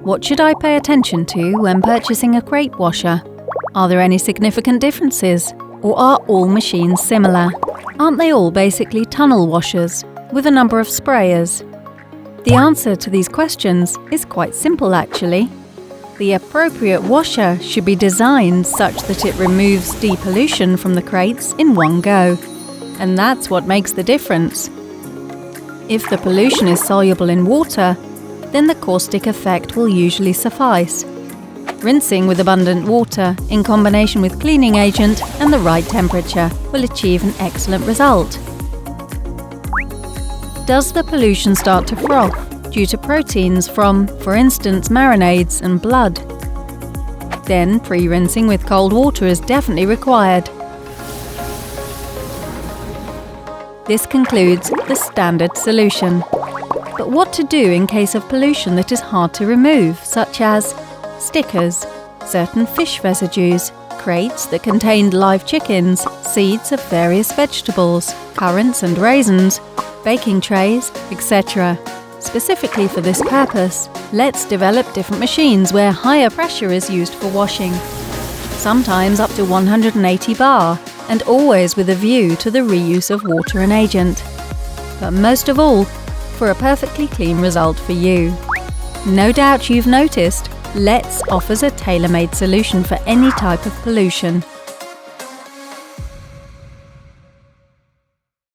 What should I pay attention to when purchasing a crate washer? Are there any significant differences? Or are all machines similar? Aren't they all basically tunnel washers with a number of sprayers? The answer to these questions is quite simple actually. The appropriate washer should be designed such that it removes depollution from the crates in one go. And that's what makes the difference. If the pollution is soluble in water, then the caustic effect will usually suffice. Rinsing with abundant water in combination with cleaning agent and the right temperature will achieve an excellent result. Does the pollution start to froth due to proteins from, for instance, marinades and blood? Then pre-rinsing with cold water is definitely required. This concludes the standard solution. But what to do in case of pollution that is hard to remove, such as stickers, certain fish residues, crates that contained live chickens, seeds of various vegetables, currants and raisins, baking trays, etc. Specifically for this purpose, let's develop different machines where higher pressure is used for washing. Sometimes up to 180 bar, and always with a view to the reuse of water and agent. But most of all, for a perfectly clean result for you. No doubt you've noticed, Let's offers a tailor-made solution for any type of pollution.